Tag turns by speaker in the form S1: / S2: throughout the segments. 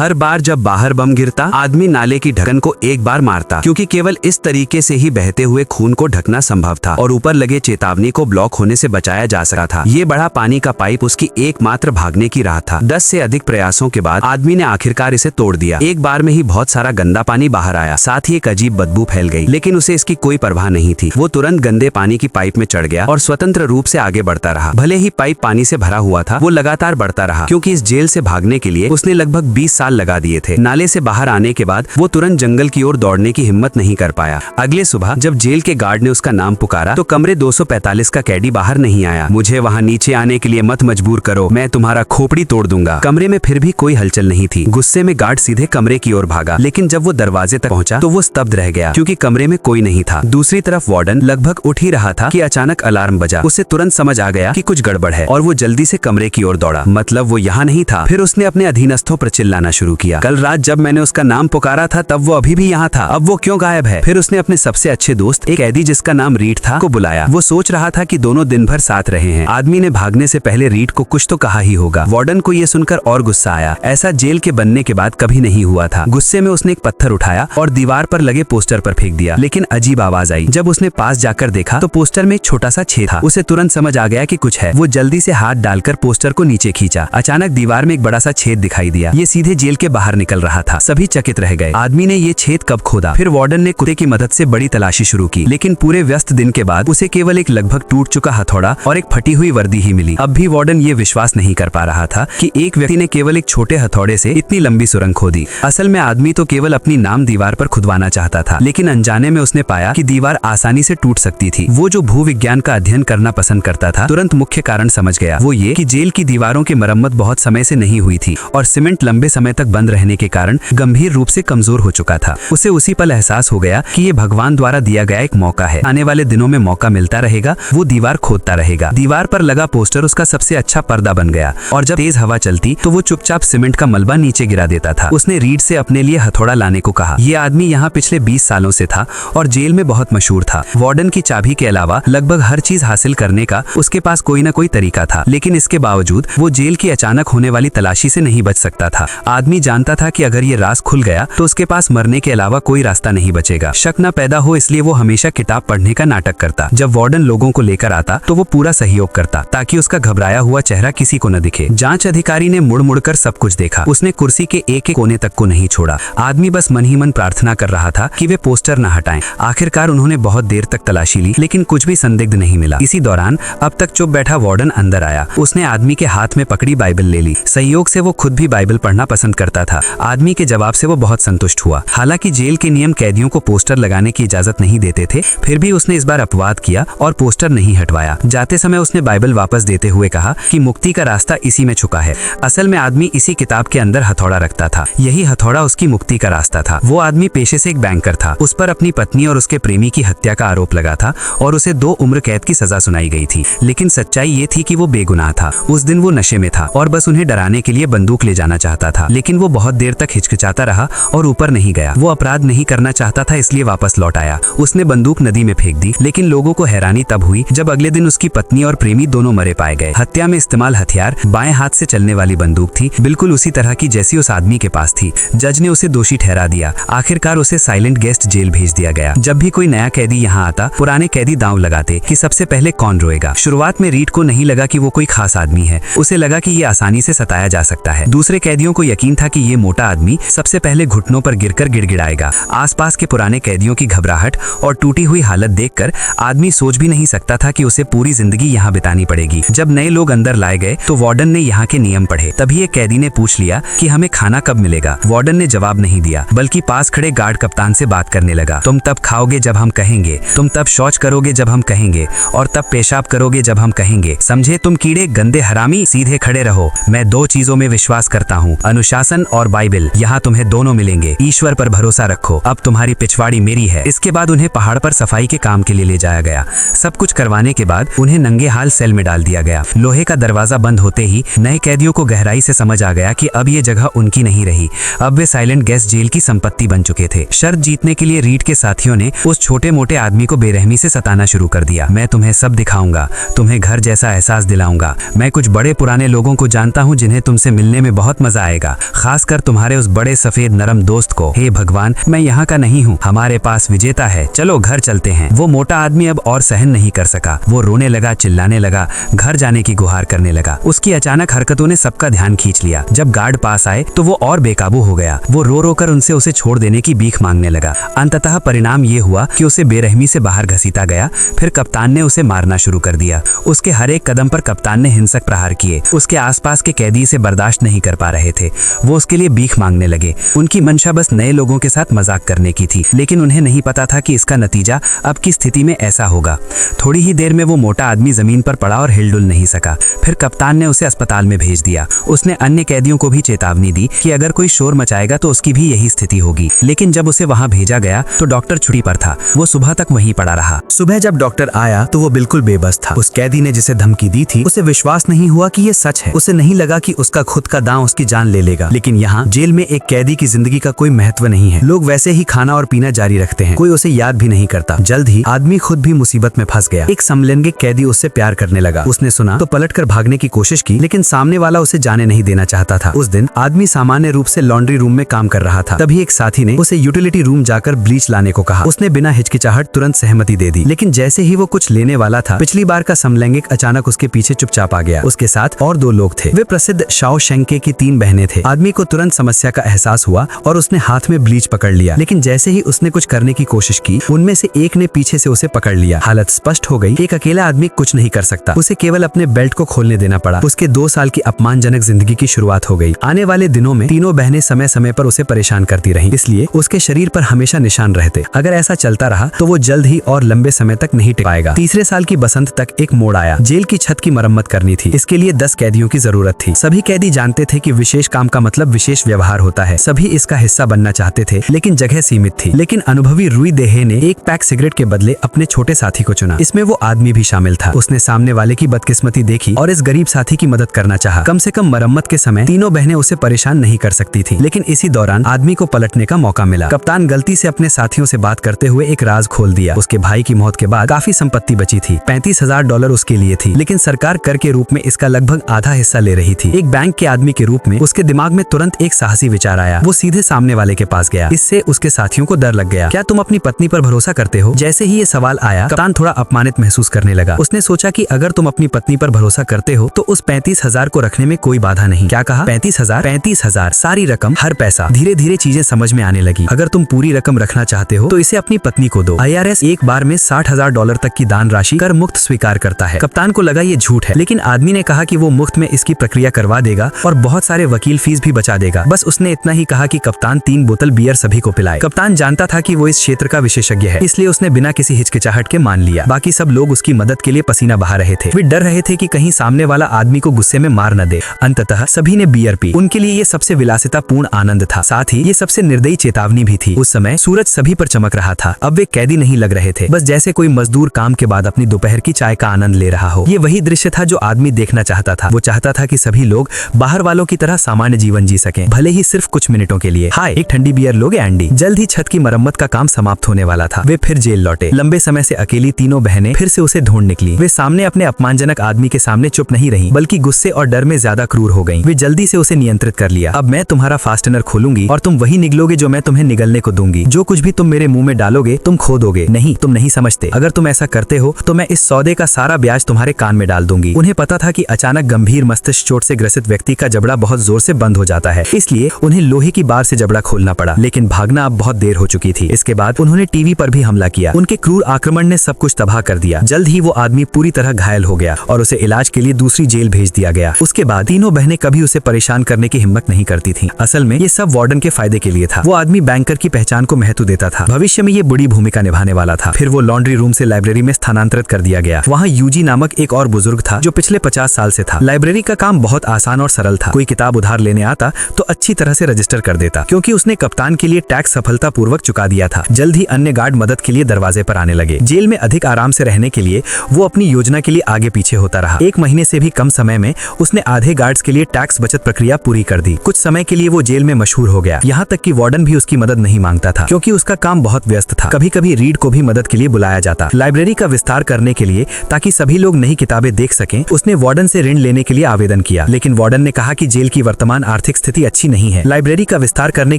S1: हर बार जब बाहर बम गिरता, आदमी नाले की ढक्कन को एक बार मारता, क्योंकि केवल इस तरीके से ही बहते हुए खून को ढकना संभव था और ऊपर लगे चेतावनी को ब्लॉक होने से बचाया जा सका था। ये बड़ा पानी का पाइप उसकी एकमात्र भागने की राह था। 10 से अधिक प्रयासों के बाद आदमी ने आखिरकार इसे तोड़ दिया। एक बार में ही बहुत सारा गंदा पानी बाहर आया, साथ ही एक अजीब बदबू फैल गई, लेकिन उसे इसकी कोई परवाह नहीं थी। वो तुरंत गंदे पानी की पाइप में चढ़ गया और स्वतंत्र रूप से आगे बढ़ता रहा। भले ही पाइप पानी से भरा हुआ था, वो लगातार बढ़ता रहा, क्योंकि इस जेल से भागने के लिए उसने लगभग 20 साल लगा दिए थे। नाले से बाहर आने के बाद वो तुरंत जंगल की ओर दौड़ने की हिम्मत नहीं कर पाया। अगले सुबह जब जेल के गार्ड ने उसका नाम पुकारा तो कमरे 245 का कैदी बाहर नहीं आया। मुझे वहाँ नीचे आने के लिए मत मजबूर करो, मैं तुम्हारा खोपड़ी तोड़ दूंगा। कमरे में फिर भी कोई हलचल नहीं थी। गुस्से में गार्ड सीधे कमरे की ओर भागा, लेकिन जब वो दरवाजे तक पहुंचा तो वो स्तब्ध रह गया, क्योंकि कमरे में कोई नहीं था। दूसरी तरफ वार्डन लगभग उठ ही रहा था कि अचानक अलार्म बजा। उसे तुरंत समझ आ गया कि कुछ गड़बड़ है और वो जल्दी से कमरे की ओर दौड़ा। मतलब वो यहाँ नहीं था। फिर उसने अपने अधीनस्थों पर चिल्लाना शुरू किया, कल रात जब मैंने उसका नाम पुकारा था तब वो अभी भी यहाँ था, अब वो क्यों गायब है? फिर उसने अपने सबसे अच्छे दोस्त, एक कैदी जिसका नाम रीड था, को बुलाया। वो सोच रहा था कि दोनों दिन भर साथ रहे हैं। आदमी ने भागने से पहले रीड को कुछ तो कहा ही होगा। वार्डन को ये सुनकर और गुस्सा आया। ऐसा जेल के बनने के बाद कभी नहीं हुआ था। गुस्से में उसने एक पत्थर उठाया और दीवार पर लगे पोस्टर पर फेंक दिया, लेकिन अजीब आवाज आई। जब उसने पास जाकर देखा तो पोस्टर में एक छोटा सा छेद था। उसे तुरंत समझ आ गया कि कुछ है। वो जल्दी से हाथ डालकर पोस्टर को नीचे खींचा। अचानक दीवार में एक बड़ा सा छेद दिखाई दिया। ये सीधे जेल के बाहर निकल रहा था। सभी चकित रह गए। आदमी ने ये छेद कब खोदा? फिर वार्डन ने कुत्ते की मदद से बड़ी तलाशी शुरू की, लेकिन पूरे व्यस्त दिन के बाद उसे केवल एक लगभग टूट चुका हथौड़ा और एक फटी हुई वर्दी ही मिली। अब भी वार्डन ये विश्वास नहीं कर पा रहा था कि एक व्यक्ति ने केवल एक छोटे हथौड़े से इतनी लंबी सुरंग खोदी। असल में आदमी तो केवल अपनी नाम दीवार पर खुदवाना चाहता था, लेकिन अनजाने में उसने पाया कि दीवार आसानी से टूट सकती थी। वो जो भूविज्ञान का अध्ययन करना पसंद करता था, तुरंत मुख्य कारण समझ गया। वो ये कि जेल की दीवारों की मरम्मत बहुत समय से नहीं हुई थी और सीमेंट लंबे समय तक बंद रहने के कारण गंभीर रूप से कमजोर हो चुका था। उसे उसी पल एहसास हो गया कि ये भगवान द्वारा दिया गया एक मौका है। आने वाले दिनों में मौका मिलता रहेगा, वो दीवार खोदता रहेगा। दीवार पर लगा पोस्टर उसका सबसे अच्छा पर्दा बन गया और जब तेज हवा चलती तो वो चुपचाप सीमेंट का मलबा नीचे गिरा देता था। उसने रीड से अपने लिए हथौड़ा लाने को कहा। ये आदमी यहाँ पिछले 20 सालों से था और जेल में बहुत मशहूर था। वार्डन की चाबी के अलावा लगभग हर चीज हासिल करने का उसके पास कोई ना कोई तरीका था, लेकिन इसके बावजूद वो जेल की अचानक होने वाली तलाशी से नहीं बच सकता था। आदमी जानता था कि अगर ये राज खुल गया तो उसके पास मरने के अलावा कोई रास्ता नहीं बचेगा। शक न पैदा हो इसलिए वो हमेशा किताब पढ़ने का नाटक करता। जब वार्डन लोगों को लेकर आता तो वो पूरा सहयोग करता ताकि उसका घबराया हुआ चेहरा किसी को न दिखे। जांच अधिकारी ने मुड़ मुड़कर सब कुछ देखा। उसने कुर्सी के एक एक कोने तक को नहीं छोड़ा। आदमी बस मन ही मन प्रार्थना कर रहा था कि वे पोस्टर न हटाएं। आखिरकार उन्होंने बहुत देर तक तलाशी ली, लेकिन कुछ भी संदिग्ध नहीं मिला। इसी दौरान अब तक चुप बैठा वार्डन अंदर आया। उसने आदमी के हाथ में पकड़ी बाइबल ले ली। संयोग से वो खुद भी बाइबल पढ़ना पसंद करता था। आदमी के जवाब से वो बहुत संतुष्ट हुआ। हालांकि जेल के नियम कैदियों को पोस्टर लगाने की इजाजत नहीं देते थे, फिर भी उसने इस बार अपवाद किया और पोस्टर नहीं हटवाया। जाते समय उसने बाइबल वापस देते हुए कहा कि मुक्ति का रास्ता इसी में छुपा है। असल में आदमी इसी किताब के अंदर हथौड़ा रखता था। यही हथौड़ा उसकी मुक्ति का रास्ता था। वो आदमी पेशे से एक बैंकर था। उस पर अपनी पत्नी और उसके प्रेमी की हत्या का आरोप लगा था और उसे 2 उम्र कैद की सजा सुनाई गई थी, लेकिन सच्चाई ये थी कि वो बेगुनाह था। उस दिन वो नशे में था और बस उन्हें डराने के लिए बंदूक ले जाना चाहता था, लेकिन वो बहुत देर तक हिचकिचाता रहा और ऊपर नहीं गया। वो अपराध नहीं करना चाहता था, इसलिए वापस लौट आया। उसने बंदूक नदी में फेंक दी, लेकिन लोगों को हैरानी तब हुई जब अगले दिन उसकी पत्नी और प्रेमी दोनों मरे पाए गए। हत्या में इस्तेमाल हथियार बाएं हाथ से चलने वाली बंदूक थी, बिल्कुल उसी तरह की जैसी उस आदमी के पास थी। जज ने उसे दोषी ठहरा दिया। आखिरकार उसे साइलेंट गेस्ट जेल भेज दिया गया। जब भी कोई नया कैदी यहाँ आता, पुराने कैदी दांव लगाते कि सबसे पहले कौन रोएगा। शुरुआत में रीड को नहीं लगा कि वो कोई खास आदमी है। उसे लगा कि ये आसानी से सताया जा सकता है। दूसरे कैदियों को यकीन था कि ये मोटा आदमी सबसे पहले घुटनों पर गिरकर गिड़गिड़ाएगा। आसपास के पुराने कैदियों की घबराहट और टूटी हुई हालत देखकर आदमी सोच भी नहीं सकता था कि उसे पूरी जिंदगी यहाँ बितानी पड़ेगी। जब नए लोग अंदर लाए गए तो वार्डन ने यहाँ के नियम पढ़े। तभी एक कैदी ने पूछ लिया कि हमें खाना कब मिलेगा। वार्डन ने जवाब नहीं दिया, बल्कि पास खड़े गार्ड कप्तान से बात करने लगा। तुम तब खाओगे जब हम कहेंगे, तुम तब शौच करोगे जब हम कहेंगे, और तब पेशाब करोगे जब हम कहेंगे। समझे तुम कीड़े गंदे हरामी? सीधे खड़े रहो। मैं 2 चीजों में विश्वास करता हूँ, अनुशासन और बाइबल। यहाँ तुम्हें दोनों मिलेंगे। ईश्वर पर भरोसा रखो। अब तुम्हारी पिछवाड़ी मेरी है। इसके बाद उन्हें पहाड़ पर सफाई के काम के लिए ले जाया गया। सब कुछ करवाने के बाद उन्हें नंगे हाल सेल में डाल दिया गया। लोहे का दरवाजा बंद होते ही नए कैदियों को गहराई से समझ आ गया कि अब ये जगह उनकी नहीं रही। अब वे साइलेंट गेस्ट जेल की संपत्ति बन चुके थे। शर्त जीतने के लिए रीड के साथियों ने उस छोटे मोटे आदमी को बेरहमी से सताना शुरू कर दिया। मैं तुम्हें सब दिखाऊंगा, तुम्हें घर जैसा एहसास दिलाऊंगा। मैं कुछ बड़े पुराने लोगों को जानता हूँ जिन्हें तुमसे मिलने में बहुत मजा आएगा। खासकर तुम्हारे उस बड़े सफेद नरम दोस्त को। हे भगवान, मैं यहाँ का नहीं हूँ, हमारे पास विजेता है, चलो घर चलते हैं। वो मोटा आदमी अब और सहन नहीं कर सका। वो रोने लगा, चिल्लाने लगा, घर जाने की गुहार करने लगा। उसकी अचानक हरकतों ने सबका ध्यान खींच लिया। जब गार्ड पास आए तो वो और बेकाबू हो गया। वो रो रो कर उसे छोड़ देने की भीख मांगने लगा। अंततः परिणाम ये हुआ कि उसे बेरहमी से बाहर घसीटा गया। फिर कप्तान ने उसे मारना शुरू कर दिया। उसके हर एक कदम पर कप्तान ने हिंसक प्रहार किए। उसके आसपास के कैदी इसे बर्दाश्त नहीं कर पा रहे थे। वो उसके लिए भीख मांगने लगे। उनकी मंशा बस नए लोगों के साथ मजाक करने की थी, लेकिन उन्हें नहीं पता था कि इसका नतीजा अब की स्थिति में ऐसा होगा। थोड़ी ही देर में वो मोटा आदमी जमीन पर पड़ा और हिलडुल नहीं सका। फिर कप्तान ने उसे अस्पताल में भेज दिया। उसने अन्य कैदियों को भी चेतावनी दी कि अगर कोई शोर मचाएगा तो उसकी भी यही स्थिति होगी। लेकिन जब उसे वहां भेजा गया तो डॉक्टर छुट्टी पर था। वो सुबह तक वहीं पड़ा रहा।
S2: सुबह जब डॉक्टर आया तो वो बिल्कुल बेबस था। उस कैदी ने जिसे धमकी दी थी उसे विश्वास नहीं हुआ कि ये सच है। उसे नहीं लगा कि उसका खुद का दांव उसकी जान ले लेगा। लेकिन यहाँ जेल में एक कैदी की जिंदगी का कोई महत्व नहीं है। लोग वैसे ही खाना और पीना जारी रखते हैं, कोई उसे याद भी नहीं करता। जल्द ही आदमी खुद भी मुसीबत में फंस गया। एक समलैंगिक कैदी उससे प्यार करने लगा। उसने सुना तो पलटकर भागने की कोशिश की, लेकिन सामने वाला उसे जाने नहीं देना चाहता था। उस दिन आदमी सामान्य रूप से लॉन्ड्री रूम में काम कर रहा था। तभी एक साथी ने उसे यूटिलिटी रूम जाकर ब्लीच लाने को कहा। उसने बिना हिचकिचाहट तुरंत सहमति दे दी। लेकिन जैसे ही वो कुछ लेने वाला था, पिछली बार का समलैंगिक अचानक उसके पीछे चुपचाप आ गया। उसके साथ और दो लोग थे। वे प्रसिद्ध शाओशेंके की 3 बहनें थे। आदमी को तुरंत समस्या का एहसास हुआ और उसने हाथ में ब्लीच पकड़ लिया। लेकिन जैसे ही उसने कुछ करने की कोशिश की, उनमें से एक ने पीछे से उसे पकड़ लिया। हालत स्पष्ट हो गई। एक अकेला आदमी कुछ नहीं कर सकता। उसे केवल अपने बेल्ट को खोलने देना पड़ा। उसके 2 साल की अपमानजनक जिंदगी की शुरुआत हो गई। आने वाले दिनों में तीनों बहनें समय समय पर उसे परेशान करती रहीं, इसलिए उसके शरीर पर हमेशा निशान रहते। अगर ऐसा चलता रहा तो वो जल्द ही और लंबे समय तक नहीं टिक पाएगा। तीसरे साल की बसंत तक एक मोड़ आया। जेल की छत की मरम्मत करनी थी। इसके लिए 10 कैदियों की जरूरत थी। सभी कैदी जानते थे कि विशेष काम का मतलब विशेष व्यवहार होता है। सभी इसका हिस्सा बनना चाहते थे, लेकिन जगह सीमित थी। लेकिन अनुभवी रुई देहे ने एक पैक सिगरेट के बदले अपने छोटे साथी को चुना। इसमें वो आदमी भी शामिल था। उसने सामने वाले की बदकिस्मती देखी और इस गरीब साथी की मदद करना चाहा। कम से कम मरम्मत के समय तीनों बहनें उसे परेशान नहीं कर सकती थी। लेकिन इसी दौरान आदमी को पलटने का मौका मिला। कप्तान गलती से अपने साथियों से बात करते हुए एक राज खोल दिया। उसके भाई की मौत के बाद काफी संपत्ति बची थी। $35,000 उसके लिए थी, लेकिन सरकार कर के रूप में इसका लगभग आधा हिस्सा ले रही थी। एक बैंक के आदमी के रूप में उसके दिमाग में तुरंत एक साहसी विचार आया। वो सीधे सामने वाले के पास गया। इससे उसके साथियों को डर लग गया। क्या तुम अपनी पत्नी पर भरोसा करते हो? जैसे ही ये सवाल आया, कप्तान थोड़ा अपमानित महसूस करने लगा। उसने सोचा कि अगर तुम अपनी पत्नी पर भरोसा करते हो तो उस 35,000 को रखने में कोई बाधा नहीं। क्या कहा? 35,000? 35,000, सारी रकम, हर पैसा। धीरे धीरे चीजें समझ में आने लगी। अगर तुम पूरी रकम रखना चाहते हो तो इसे अपनी पत्नी को दो। IRS एक बार में $60,000 तक की दान राशि कर मुक्त स्वीकार करता है। कप्तान को लगा ये झूठ है, लेकिन आदमी ने कहा कि वो मुफ्त में इसकी प्रक्रिया करवा देगा और बहुत सारे वकील फीस भी बचा देगा। बस उसने इतना ही कहा कि कप्तान 3 बोतल बियर सभी को पिलाए। कप्तान जानता था कि वो इस क्षेत्र का विशेषज्ञ है, इसलिए उसने बिना किसी हिचकिचाहट के मान लिया। बाकी सब लोग उसकी मदद के लिए पसीना बहा रहे थे। वे डर रहे थे कि कहीं सामने वाला आदमी को गुस्से में मार न दे। अंततः सभी ने बियर पी। उनके लिए ये सबसे विलासितापूर्ण आनंद था, साथ ही ये सबसे निर्दयी चेतावनी भी थी। उस समय सूरज सभी पर चमक रहा था। अब वे कैदी नहीं लग रहे थे, बस जैसे कोई मजदूर काम के बाद अपनी दोपहर की चाय का आनंद ले रहा हो। ये वही दृश्य था जो आदमी देखना चाहता था। वो चाहता था कि सभी लोग बाहर वालों की तरह सामान्य जीवन जी सकें, भले ही सिर्फ कुछ मिनटों के लिए। हाय, एक ठंडी बियर लोगे एंडी? जल्द ही छत की मरम्मत का काम समाप्त होने वाला था। वे फिर जेल लौटे। लंबे समय से अकेली तीनों बहनें फिर से उसे ढूंढ निकली। वे सामने अपने अपमानजनक आदमी के सामने चुप नहीं रहीं, बल्कि गुस्से और डर में ज्यादा क्रूर हो गईं। वे जल्दी से उसे नियंत्रित कर लिया। अब मैं तुम्हारा फास्टनर खोलूंगी और तुम वही निगलोगे जो मैं तुम्हें निगलने को दूंगी। जो कुछ भी तुम मेरे मुंह में डालोगे तुम खो दोगे। नहीं, तुम नहीं समझते। अगर तुम ऐसा करते हो तो मैं इस सौदे का सारा ब्याज तुम्हारे कान में डाल दूंगी। उन्हें पता था कि अचानक गंभीर मस्तिष्क चोट से ग्रसित व्यक्ति का जबड़ा बहुत जोर से बंद हो जाता है, इसलिए उन्हें लोहे की बार से जबड़ा खोलना पड़ा। लेकिन भागना अब बहुत देर हो चुकी थी। इसके बाद उन्होंने टीवी पर भी हमला किया। उनके क्रूर आक्रमण ने सब कुछ तबाह कर दिया। जल्द ही वो आदमी पूरी तरह घायल हो गया और उसे इलाज के लिए दूसरी जेल भेज दिया गया। उसके बाद तीनों बहनें कभी उसे परेशान करने की हिम्मत नहीं करती थीं। असल में ये सब वार्डन के फायदे के लिए था। वो आदमी बैंकर की पहचान को महत्व देता था। भविष्य में ये बड़ी भूमिका निभाने वाला था। फिर वो लॉन्ड्री रूम से लाइब्रेरी में स्थानांतरित कर दिया गया। वहाँ यूजी नामक एक और बुजुर्ग था जो पिछले 50 साल से था। लाइब्रेरी का काम बहुत आसान और सरल था। कोई किताब उधार लेने आता तो अच्छी तरह से रजिस्टर कर देता, क्योंकि उसने कप्तान के लिए टैक्स सफलतापूर्वक चुका दिया था। जल्द ही अन्य गार्ड मदद के लिए दरवाजे पर आने लगे। जेल में अधिक आराम से रहने के लिए वो अपनी योजना के लिए आगे पीछे होता रहा। 1 महीने से भी कम समय में उसने आधे गार्ड्स के लिए टैक्स बचत प्रक्रिया पूरी कर दी। कुछ समय के लिए वो जेल में मशहूर हो गया। यहाँ तक कि वार्डन भी उसकी मदद नहीं मांगता था, क्योंकि उसका काम बहुत व्यस्त था। कभी कभी रीड को भी मदद के लिए बुलाया जाता। लाइब्रेरी का विस्तार करने के लिए, ताकि सभी लोग नई किताबें देख सकें, उसने वार्डन से ऋण लेने के लिए आवेदन किया। लेकिन वार्डन ने कहा कि जेल की वर्तमान आर्थिक स्थिति अच्छी नहीं है। लाइब्रेरी का विस्तार करने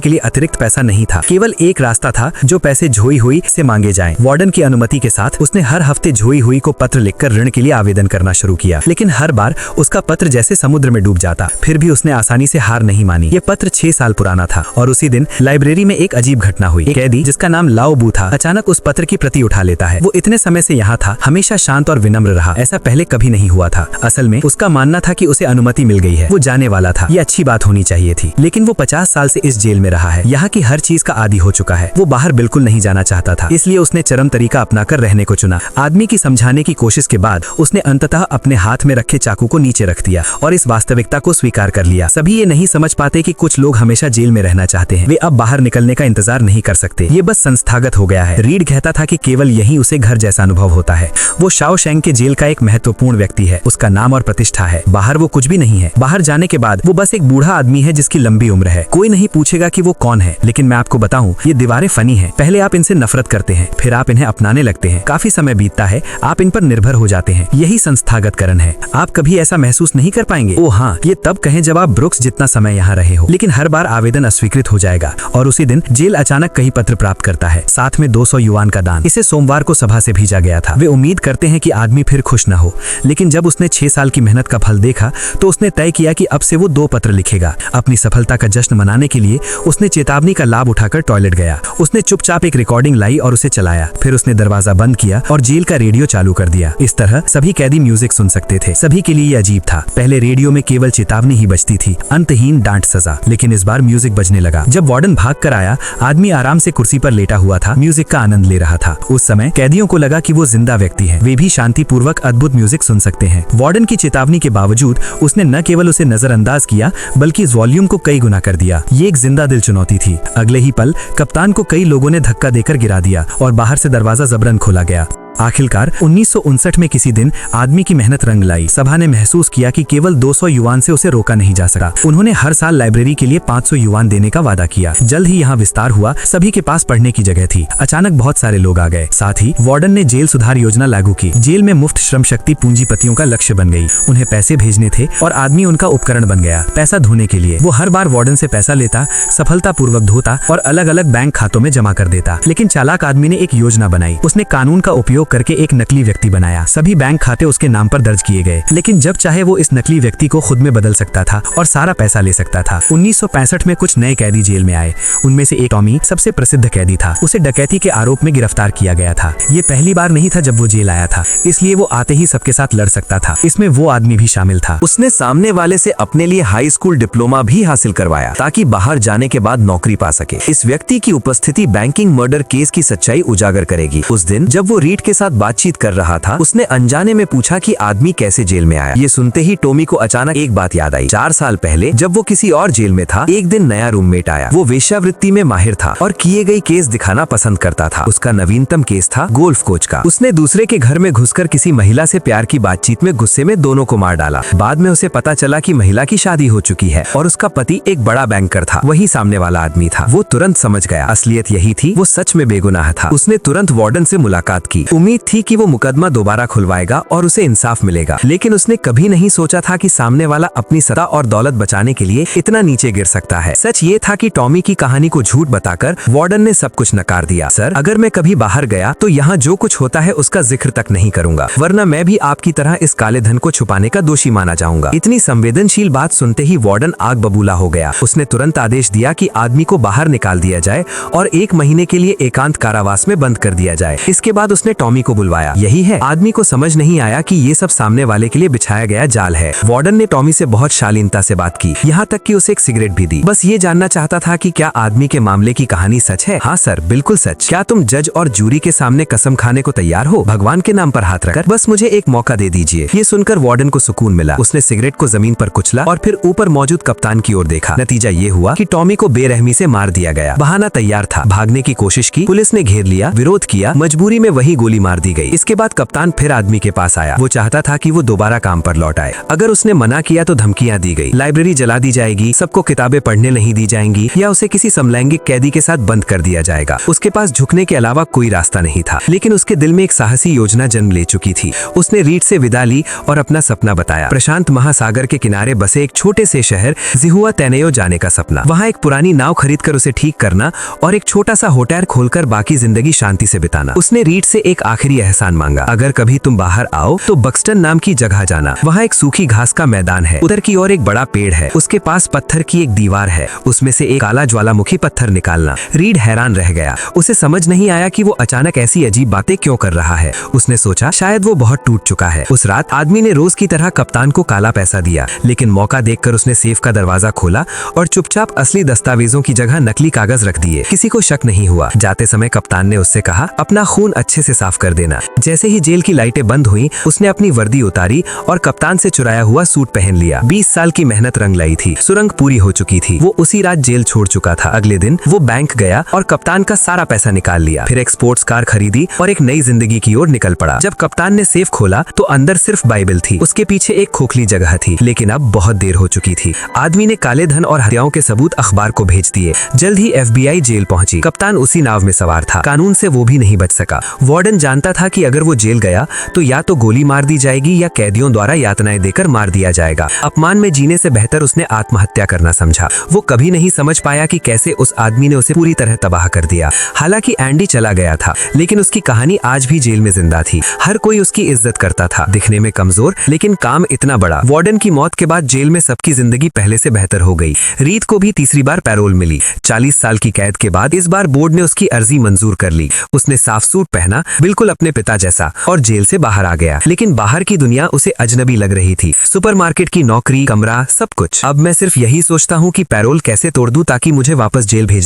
S2: के लिए अतिरिक्त पैसा नहीं था। केवल एक रास्ता था, जो पैसे झोई हुई से मांगे जाएं। वार्डन की अनुमति के साथ उसने हर हफ्ते झोई हुई को पत्र लिखकर ऋण के लिए आवेदन करना शुरू किया, लेकिन हर बार उसका पत्र जैसे समुद्र में डूब जाता। फिर भी उसने आसानी से हार नहीं मानी। ये पत्र 6 साल पुराना था और उसी दिन लाइब्रेरी में एक अजीब घटना हुई। एक कैदी जिसका नाम लाओ बू था, अचानक उस पत्र की प्रति उठा लेता है। वो इतने समय से यहाँ था, हमेशा शांत और विनम्र रहा, ऐसा पहले कभी नहीं हुआ था। असल में उसका मानना था कि उसे अनुमति मिल गई है, वो जाने वाला था। ये अच्छी बात होनी चाहिए थी, लेकिन वो 50 साल से इस जेल में रहा है, यहाँ की हर चीज का आदी हो चुका है। वो बाहर बिल्कुल नहीं जाना चाहता था, इसलिए उसने चरम तरीका अपनाकर रहने को चुना। आदमी की समझाने की कोशिश के बाद उसने अंततः अपने हाथ में रखे चाकू को नीचे रख दिया और इस वास्तविकता को स्वीकार कर लिया। सभी ये नहीं समझ पाते कि कुछ लोग हमेशा जेल में रहना चाहते हैं, वे अब बाहर निकलने का इंतजार नहीं कर सकते। ये बस संस्थागत हो गया है। रीड कहता था कि केवल यही उसे घर जैसा अनुभव होता है। वो शाओशैंग के जेल का एक महत्वपूर्ण व्यक्ति है, उसका नाम और प्रतिष्ठा है। बाहर वो कुछ भी नहीं है। बाहर जाने के बाद वो बस एक बूढ़ा आदमी है जिसकी लंबी उम्र है। कोई नहीं पूछेगा कि वो कौन है, लेकिन मैं आपको बताऊं, ये दीवारें फनी हैं। पहले आप इनसे नफरत करते हैं, फिर आप इन्हें अपनाने लगते हैं। काफी समय बीतता है, आप इन पर निर्भर हो जाते हैं। यही संस्थागतकरण है। आप कभी ऐसा महसूस नहीं कर पाएंगे। ओ हाँ, ये तब कहें जब आप ब्रुक्स जितना समय यहाँ रहे हो, लेकिन हर बार आवेदन अस्वीकृत हो जाएगा। और उसी दिन जेल अचानक कई पत्र प्राप्त करता है, साथ में 200 युआन का दान। इसे सोमवार को सभा से भेजा गया था। वे उम्मीद करते हैं कि आदमी फिर खुश न हो, लेकिन जब उसने 6 साल की मेहनत का फल देखा तो उसने तय किया कि अब से वो 2 पत्र लिखेगा। अपनी सफलता का जश्न मनाने के लिए उसने चेतावनी का लाभ उठाकर टॉयलेट गया। उसने चुपचाप एक रिकॉर्डिंग लाई और उसे चलाया। फिर उसने दरवाजा बंद किया और जेल का रेडियो चालू कर दिया। इस तरह सभी कैदी म्यूजिक सुन सकते थे। सभी के लिए ये अजीब था। पहले रेडियो में केवल चेतावनी ही बजती थी, अंतहीन डांट सजा, लेकिन इस बार म्यूजिक बजने लगा। जब वार्डन भाग कर आया, आदमी आराम से कुर्सी पर लेटा हुआ था, म्यूजिक का आनंद ले रहा था। उस समय कैदियों को लगा कि वो जिंदा व्यक्ति है, वे भी शांति पूर्वक अद्भुत म्यूजिक सुन सकते हैं। वार्डन की चेतावनी के बावजूद उसने न केवल उसे नजरअंदाज किया, बल्कि इस वॉल्यूम को कई गुना कर दिया। ये एक जिंदा दिल चुनौती थी। अगले ही पल कप्तान को कई लोगों ने धक्का देकर गिरा दिया और बाहर से दरवाजा जबरन खोला गया। आखिरकार 1959 में किसी दिन आदमी की मेहनत रंग लाई। सभा ने महसूस किया कि केवल 200 युआन से उसे रोका नहीं जा सका। उन्होंने हर साल लाइब्रेरी के लिए 500 युआन देने का वादा किया। जल्द ही यहाँ विस्तार हुआ, सभी के पास पढ़ने की जगह थी। अचानक बहुत सारे लोग आ गए। साथ ही वार्डन ने जेल सुधार योजना लागू की। जेल में मुफ्त श्रम शक्ति पूंजीपतियों का लक्ष्य बन गई। उन्हें पैसे भेजने थे और आदमी उनका उपकरण बन गया। पैसा धोने के लिए वो हर बार वार्डन से पैसा लेता, सफलता पूर्वक धोता और अलग अलग बैंक खातों में जमा कर देता। लेकिन चालाक आदमी ने एक योजना बनाई। उसने कानून का उपयोग करके एक नकली व्यक्ति बनाया। सभी बैंक खाते उसके नाम पर दर्ज किए गए, लेकिन जब चाहे वो इस नकली व्यक्ति को खुद में बदल सकता था और सारा पैसा ले सकता था। 1965 में कुछ नए कैदी जेल में आए। उनमें से एक टॉमी सबसे प्रसिद्ध कैदी था। उसे डकैती के आरोप में गिरफ्तार किया गया था। ये पहली बार नहीं था जब वो जेल आया था, इसलिए वो आते ही सबके साथ लड़ सकता था। इसमें वो आदमी भी शामिल था।
S3: उसने सामने वाले से अपने लिए हाई स्कूल डिप्लोमा भी हासिल करवाया ताकि बाहर जाने के बाद नौकरी पा सके। इस व्यक्ति की उपस्थिति बैंकिंग मर्डर केस की सच्चाई उजागर करेगी। उस दिन जब वो रीड के साथ बातचीत कर रहा था, उसने अनजाने में पूछा कि आदमी कैसे जेल में आया। ये सुनते ही टॉमी को अचानक एक बात याद आई। 4 साल पहले जब वो किसी और जेल में था, एक दिन नया रूममेट आया। वो वेश्यावृत्ति में माहिर था और किए गए केस दिखाना पसंद करता था। उसका नवीनतम केस था गोल्फ कोच का। उसने दूसरे के घर में घुसकर किसी महिला से प्यार की बातचीत में गुस्से में दोनों को मार डाला। बाद में उसे पता चला कि महिला की शादी हो चुकी है और उसका पति एक बड़ा बैंकर था। वही सामने वाला आदमी था। वो तुरंत समझ गया असलियत यही थी। वो सच में बेगुनाह था। उसने तुरंत वार्डन से मुलाकात की। उम्मीद थी कि वो मुकदमा दोबारा खुलवाएगा और उसे इंसाफ मिलेगा, लेकिन उसने कभी नहीं सोचा था कि सामने वाला अपनी सत्ता और दौलत बचाने के लिए इतना नीचे गिर सकता है। सच ये था कि टॉमी की कहानी को झूठ बताकर वार्डन ने सब कुछ नकार दिया। सर, अगर मैं कभी बाहर गया तो यहाँ जो कुछ होता है उसका जिक्र तक नहीं करूंगा, वरना मैं भी आपकी तरह इस काले धन को छुपाने का दोषी माना जाऊंगा। इतनी संवेदनशील बात सुनते ही वार्डन आग बबूला हो गया। उसने तुरंत आदेश दिया कि आदमी को बाहर निकाल दिया जाए और 1 महीने के लिए एकांत कारावास में बंद कर दिया जाए। इसके बाद उसने टॉमी को बुलवाया। यही है, आदमी को समझ नहीं आया कि ये सब सामने वाले के लिए बिछाया गया जाल है। वार्डन ने टॉमी से बहुत शालीनता से बात की, यहाँ तक कि उसे एक सिगरेट भी दी। बस ये जानना चाहता था कि क्या आदमी के मामले की कहानी सच है। हाँ सर, बिल्कुल सच। क्या तुम जज और जूरी के सामने कसम खाने को तैयार हो, भगवान के नाम पर हाथ रखकर? बस मुझे एक मौका दे दीजिए। ये सुनकर वार्डन को सुकून मिला। उसने सिगरेट को जमीन पर कुचला और फिर ऊपर मौजूद कप्तान की ओर देखा। नतीजा ये हुआ कि टॉमी को बेरहमी से मार दिया गया। बहाना तैयार था। भागने की कोशिश की, पुलिस ने घेर लिया, विरोध किया, मजबूरी में वही गोली मार दी गई। इसके बाद कप्तान फिर आदमी के पास आया। वो चाहता था कि वो दोबारा काम पर लौट आए। अगर उसने मना किया तो धमकियां दी गई, लाइब्रेरी जला दी जाएगी, सबको किताबें पढ़ने नहीं दी जाएंगी या उसे किसी समलैंगिक कैदी के साथ बंद कर दिया जाएगा। उसके पास झुकने के अलावा कोई रास्ता नहीं था, लेकिन उसके दिल में एक साहसी योजना जन्म ले चुकी थी। उसने रीड से विदा ली और अपना सपना बताया, प्रशांत महासागर के किनारे बसे एक छोटे से शहर जिहुआतेनेओ जाने का सपना। वहाँ एक पुरानी नाव खरीदकर उसे ठीक करना और एक छोटा सा होटल खोलकर बाकी जिंदगी शांति से बिताना। उसने रीड से एक आखिरी एहसान मांगा, अगर कभी तुम बाहर आओ तो बक्सटन नाम की जगह जाना। वहाँ एक सूखी घास का मैदान है, उधर की ओर एक बड़ा पेड़ है, उसके पास पत्थर की एक दीवार है, उसमें से एक काला ज्वालामुखी पत्थर निकालना। रीड हैरान रह गया, उसे समझ नहीं आया कि वो अचानक ऐसी अजीब बातें क्यों कर रहा है। उसने सोचा शायद वो बहुत टूट चुका है। उस रात आदमी ने रोज की तरह कप्तान को काला पैसा दिया, लेकिन मौका देखकर उसने सेफ का दरवाजा खोला और चुपचाप असली दस्तावेजों की जगह नकली कागज रख दिए। किसी को शक नहीं हुआ। जाते समय कप्तान ने उससे कहा, अपना खून अच्छे से साफ कर देना। जैसे ही जेल की लाइटें बंद हुई, उसने अपनी वर्दी उतारी और कप्तान से चुराया हुआ सूट पहन लिया। 20 साल की मेहनत रंग लाई थी, सुरंग पूरी हो चुकी थी। वो उसी रात जेल छोड़ चुका था। अगले दिन वो बैंक गया और कप्तान का सारा पैसा निकाल लिया, फिर एक स्पोर्ट्स कार खरीदी और एक नई जिंदगी की ओर निकल पड़ा। जब कप्तान ने सेफ खोला तो अंदर सिर्फ बाइबल थी, उसके पीछे एक खोखली जगह थी, लेकिन अब बहुत देर हो चुकी थी। आदमी ने काले धन और हत्याओं के सबूत अखबार को भेज दिए। जल्द ही FBI जेल पहुंची। कप्तान उसी नाव में सवार था, कानून से वो भी नहीं बच सका। वार्डन जानता था कि अगर वो जेल गया तो या तो गोली मार दी जाएगी या कैदियों द्वारा यातनाएं देकर मार दिया जाएगा। अपमान में जीने से बेहतर उसने आत्महत्या करना समझा। वो कभी नहीं समझ पाया कि कैसे उस आदमी ने उसे पूरी तरह तबाह कर दिया। हालांकि एंडी चला गया था, लेकिन उसकी कहानी आज भी जेल में जिंदा थी। हर कोई उसकी इज्जत करता था, दिखने में कमजोर लेकिन काम इतना बड़ा। वार्डन की मौत के बाद जेल में सबकी जिंदगी पहले से बेहतर हो गई। रीड को भी तीसरी बार पैरोल मिली। 40 साल की कैद के बाद इस बार बोर्ड ने उसकी अर्जी मंजूर कर ली। उसने साफ सूट पहना, बिल्कुल अपने पिता जैसा, और जेल से बाहर आ गया। लेकिन बाहर की दुनिया उसे अजनबी लग रही थी। सुपरमार्केट की नौकरी, कमरा, सब कुछ। अब मैं सिर्फ यही सोचता हूँ कि पैरोल कैसे तोड़ दूं ताकि मुझे वापस जेल भेज